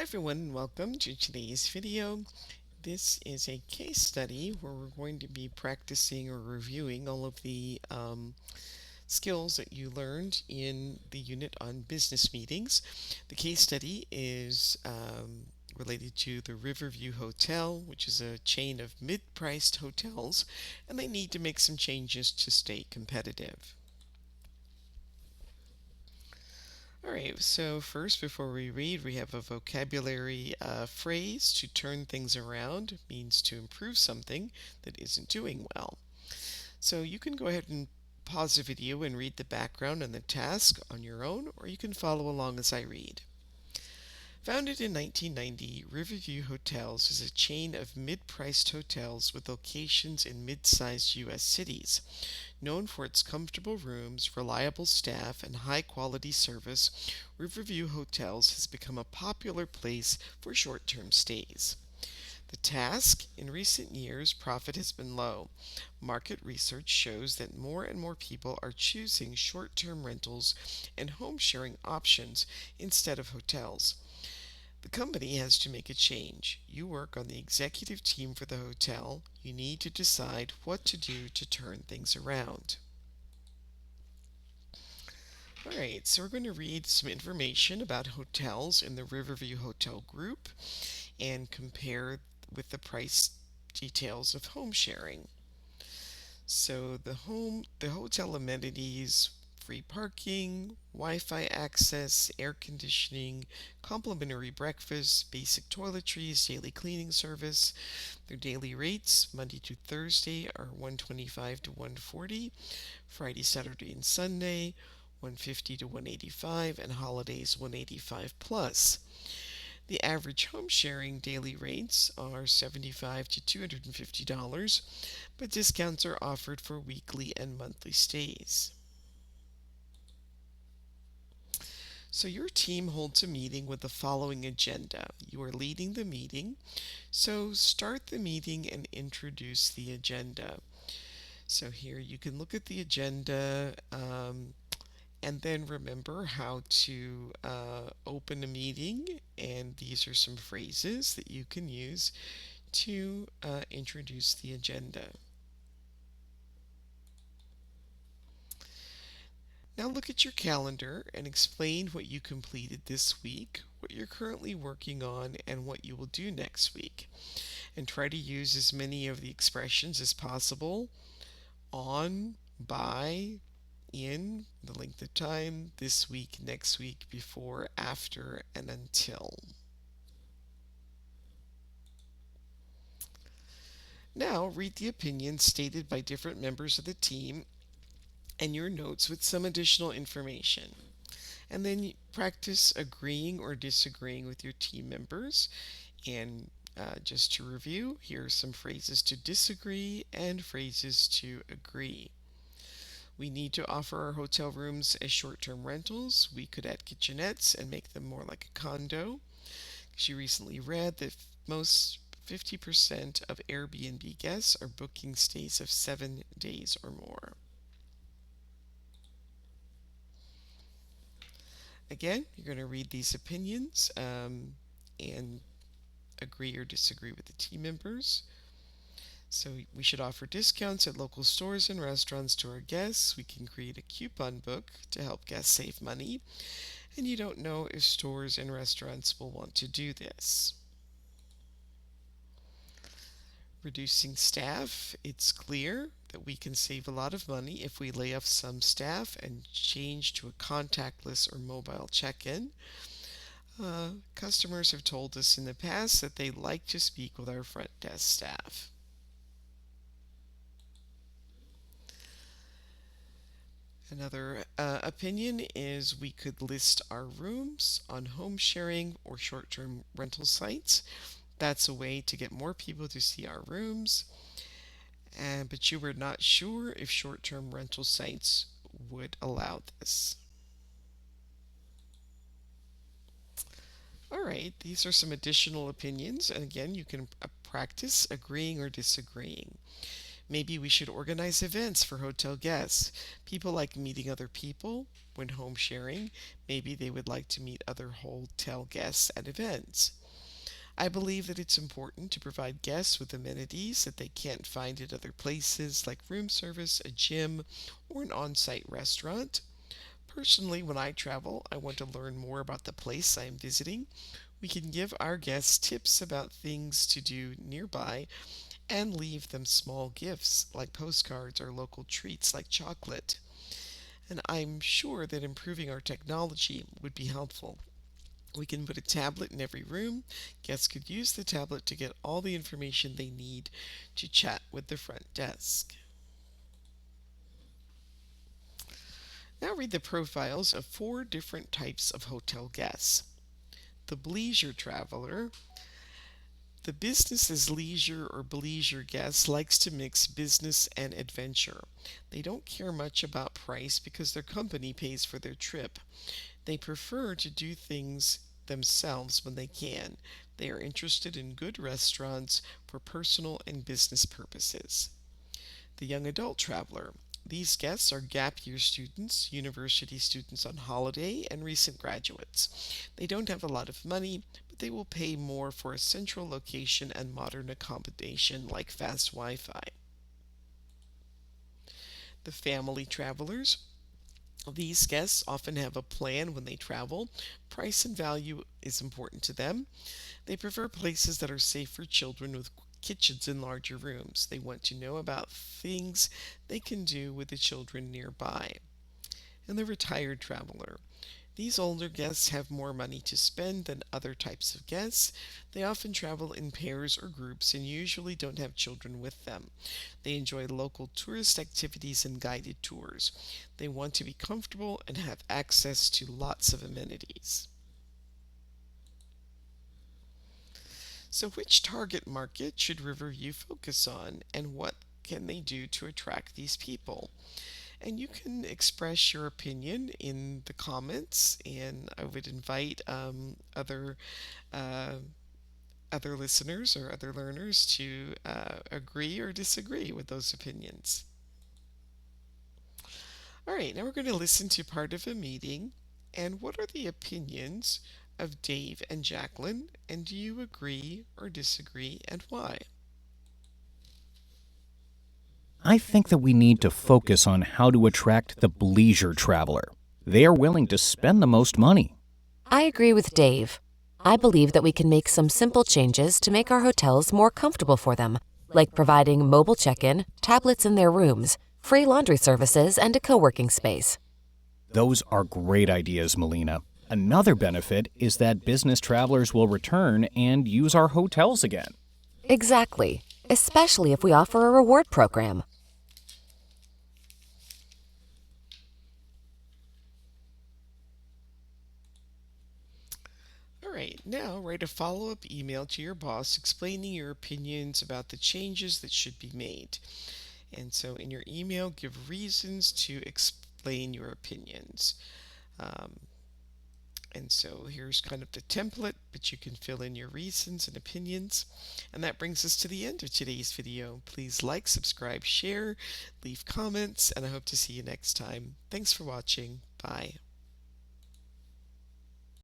Hi everyone, and welcome to today's video. This is a case study where we're going to be practicing or reviewing all of the skills that you learned in the unit on business meetings. The case study is related to the Riverview Hotel, which is a chain of mid-priced hotels, and they need to make some changes to stay competitive. Alright, so first, before we read, we have a vocabulary phrase. To turn things around means to improve something that isn't doing well. So you can go ahead and pause the video and read the background and the task on your own, or you can follow along as I read. Founded in 1990, Riverview Hotels is a chain of mid-priced hotels with locations in mid-sized U.S. cities. Known for its comfortable rooms, reliable staff, and high-quality service, Riverview Hotels has become a popular place for short-term stays. The task: in recent years, profit has been low. Market research shows that more and more people are choosing short-term rentals and home-sharing options instead of hotels. The company has to make a change. You work on the executive team for the hotel. You need to decide what to do to turn things around. Alright, so we're going to read some information about hotels in the Riverview Hotel Group and compare with the price details of home sharing. So the hotel amenities: free parking, Wi-Fi access, air conditioning, complimentary breakfast, basic toiletries, daily cleaning service. Their daily rates Monday to Thursday are $125 to $140, Friday, Saturday, and Sunday $150 to $185, and holidays $185 plus. The average home sharing daily rates are $75 to $250, but discounts are offered for weekly and monthly stays. So your team holds a meeting with the following agenda. You are leading the meeting, so start the meeting and introduce the agenda. So here you can look at the agenda and then remember how to open a meeting, and these are some phrases that you can use to introduce the agenda. Now look at your calendar and explain what you completed this week, what you're currently working on, and what you will do next week. And try to use as many of the expressions as possible: on, by, in, the length of time, this week, next week, before, after, and until. Now read the opinions stated by different members of the team and your notes with some additional information. And then practice agreeing or disagreeing with your team members. And just to review, here are some phrases to disagree and phrases to agree. We need to offer our hotel rooms as short-term rentals. We could add kitchenettes and make them more like a condo. She recently read that most 50% of Airbnb guests are booking stays of 7 days or more. Again, you're going to read these opinions and agree or disagree with the team members. So we should offer discounts at local stores and restaurants to our guests. We can create a coupon book to help guests save money. And you don't know if stores and restaurants will want to do this. Reducing staff: it's clear that we can save a lot of money if we lay off some staff and change to a contactless or mobile check-in. Customers have told us in the past that they like to speak with our front desk staff. Another opinion is we could list our rooms on home sharing or short-term rental sites. That's a way to get more people to see our rooms. But you were not sure if short-term rental sites would allow this. All right, these are some additional opinions, and again, you can practice agreeing or disagreeing. Maybe we should organize events for hotel guests. People like meeting other people when home sharing. Maybe they would like to meet other hotel guests at events. I believe that it's important to provide guests with amenities that they can't find at other places, like room service, a gym, or an on site restaurant. Personally, when I travel, I want to learn more about the place I am visiting. We can give our guests tips about things to do nearby and leave them small gifts like postcards or local treats like chocolate. And I'm sure that improving our technology would be helpful. We can put a tablet in every room. Guests could use the tablet to get all the information they need to chat with the front desk. Now read the profiles of 4 different types of hotel guests. The bleisure traveler. The business as leisure or bleisure guest likes to mix business and adventure. They don't care much about price because their company pays for their trip. They prefer to do things themselves when they can. They are interested in good restaurants for personal and business purposes. The young adult traveler. These guests are gap year students, university students on holiday, and recent graduates. They don't have a lot of money, but they will pay more for a central location and modern accommodation like fast Wi Fi. The family travelers. These guests often have a plan when they travel. Price and value is important to them. They prefer places that are safe for children with kitchens in larger rooms. They want to know about things they can do with the children nearby. And the retired traveler. These older guests have more money to spend than other types of guests. They often travel in pairs or groups and usually don't have children with them. They enjoy local tourist activities and guided tours. They want to be comfortable and have access to lots of amenities. So, which target market should Riverview focus on, and what can they do to attract these people? And you can express your opinion in the comments, and I would invite uh, other listeners or other learners to agree or disagree with those opinions. All right, now we're going to listen to part of a meeting. And what are the opinions of Dave and Jacqueline? And do you agree or disagree, and why? I think that we need to focus on how to attract the bleisure traveler. They are willing to spend the most money. I agree with Dave. I believe that we can make some simple changes to make our hotels more comfortable for them, like providing mobile check-in, tablets in their rooms, free laundry services, and a co-working space. Those are great ideas, Melina. Another benefit is that business travelers will return and use our hotels again. Exactly, especially if we offer a reward program. All right, now write a follow up email to your boss explaining your opinions about the changes that should be made. And so in your email, give reasons to explain your opinions. Um, and so here's kind of the template, but you can fill in your reasons and opinions. And that brings us to the end of today's video. Please like, subscribe, share, leave comments, and I hope to see you next time. Thanks for watching. Bye.